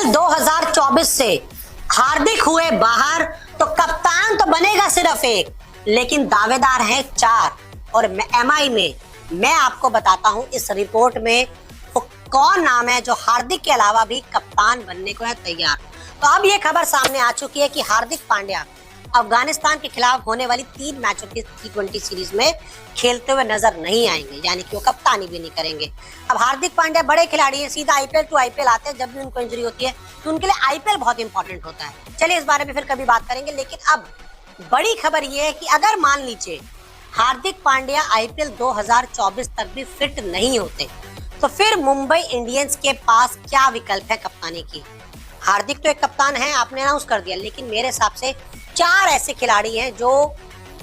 IPL 2024 से हार्दिक हुए बाहर तो कप्तान तो बनेगा सिर्फ एक, लेकिन दावेदार हैं चार। और एमआई में मैं आपको बताता हूं इस रिपोर्ट में वो कौन नाम है जो हार्दिक के अलावा भी कप्तान बनने को है तैयार। तो अब ये खबर सामने आ चुकी है कि हार्दिक पांड्या अफगानिस्तान के खिलाफ होने वाली 3 मैचों की T20 सीरीज में खेलते हुए नजर नहीं आएंगे, यानी कि वो कप्तानी भी नहीं करेंगे। अब हार्दिक पांड्या बड़े खिलाड़ी हैं, सीधा आईपीएल टू आईपीएल आते हैं। जब भी उनको इंजरी होती है तो उनके लिए आईपीएल बहुत इंपॉर्टेंट होता है। चलिए इस बारे में फिर कभी बात करेंगे, लेकिन अब बड़ी खबर ये है कि अगर मान लीजिए हार्दिक पांड्या आईपीएल 2024 तक भी फिट नहीं होते तो फिर मुंबई इंडियंस के पास क्या विकल्प है कप्तानी की। हार्दिक तो एक कप्तान है, आपने अनाउंस कर दिया, लेकिन मेरे हिसाब से 4 ऐसे खिलाड़ी हैं जो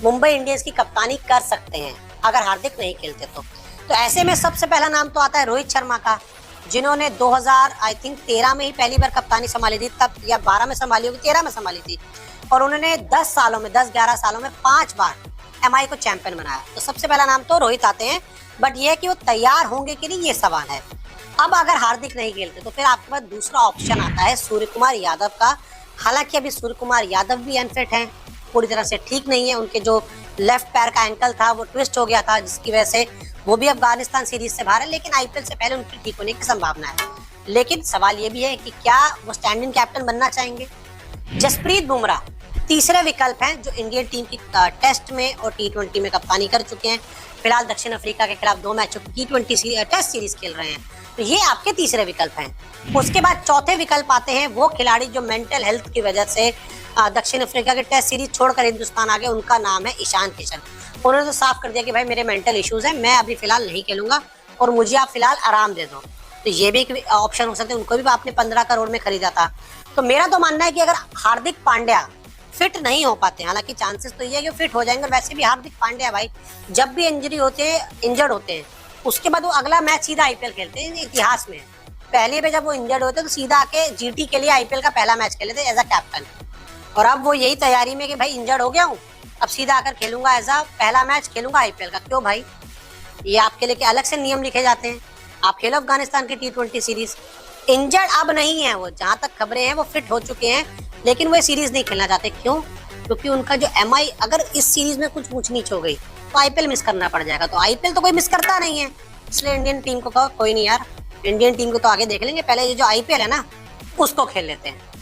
मुंबई इंडियंस की कप्तानी कर सकते हैं अगर हार्दिक नहीं खेलते तो ऐसे में सबसे पहला नाम तो आता है रोहित शर्मा का, जिन्होंने 2013 में ही पहली बार कप्तानी संभाली थी, तब या 12 में संभाली होगी, 13 में संभाली थी, और उन्होंने 10-11 सालों में 5 बार एमआई को चैंपियन बनाया। तो सबसे पहला नाम तो रोहित आते हैं, बट ये कि वो तैयार होंगे कि नहीं ये सवाल है। अब अगर हार्दिक नहीं खेलते तो फिर आपके पास दूसरा ऑप्शन आता है सूर्य कुमार यादव का। हालांकि अभी सूर्य कुमार यादव भी अनफिट हैं, पूरी तरह से ठीक नहीं है। उनके जो लेफ्ट पैर का एंकल था वो ट्विस्ट हो गया था, जिसकी वजह से वो भी अफगानिस्तान सीरीज से बाहर है, लेकिन आईपीएल से पहले उनके ठीक होने की संभावना है। लेकिन सवाल ये भी है कि क्या वो स्टैंड इन कैप्टन बनना चाहेंगे। जसप्रीत बुमराह तीसरे विकल्प हैं जो इंडियन टीम की टेस्ट में और T20 में कप्तानी कर चुके हैं। फिलहाल दक्षिण अफ्रीका के खिलाफ 2 मैचों की T20 टेस्ट सीरीज खेल रहे हैं, तो ये आपके तीसरे विकल्प हैं। उसके बाद चौथे विकल्प आते हैं वो खिलाड़ी जो मेंटल हेल्थ की वजह से दक्षिण अफ्रीका के टेस्ट सीरीज छोड़कर हिंदुस्तान आ गए। उनका नाम है ईशान किशन। उन्होंने तो साफ कर दिया कि भाई मेरे मेंटल इश्यूज हैं, मैं अभी फिलहाल नहीं खेलूंगा और मुझे आप फिलहाल आराम दे दो। तो ये भी एक ऑप्शन हो सकता है। उनको भी आपने 15 करोड़ में खरीदा था। तो मेरा तो मानना है कि अगर हार्दिक पांड्या फिट नहीं हो पाते, हालांकि चांसेस तो ये है कि फिट हो जाएंगे, वैसे भी हार्दिक पांड्या भाई जब भी इंजरी होते हैं, इंजर्ड होते हैं, उसके बाद वो अगला मैच सीधा आईपीएल खेलते हैं। इतिहास में पहले भी जब वो इंजर्ड होते तो सीधा आके जीटी के लिए आईपीएल का पहला मैच खेले थे एज अ कैप्टन, और अब वो यही तैयारी में कि भाई इंजर्ड हो गया हूँ, अब सीधा आकर खेलूंगा एज अ पहला मैच खेलूंगा आईपीएल का। क्यों भाई, ये आपके लिए अलग से नियम लिखे जाते हैं। आप खेलो अफगानिस्तान की T20 सीरीज। इंजर्ड अब नहीं है वो, जहां तक खबरें हैं वो फिट हो चुके हैं, लेकिन वो सीरीज नहीं खेलना चाहते। क्यों? क्योंकि उनका जो एमआई अगर इस सीरीज में कुछ ऊंच नीच हो गई तो आईपीएल मिस करना पड़ जाएगा। तो आईपीएल तो कोई मिस करता नहीं है, इसलिए इंडियन टीम को कहो कोई नहीं यार, इंडियन टीम को तो आगे देख लेंगे, पहले ये जो आईपीएल है ना उसको खेल लेते हैं।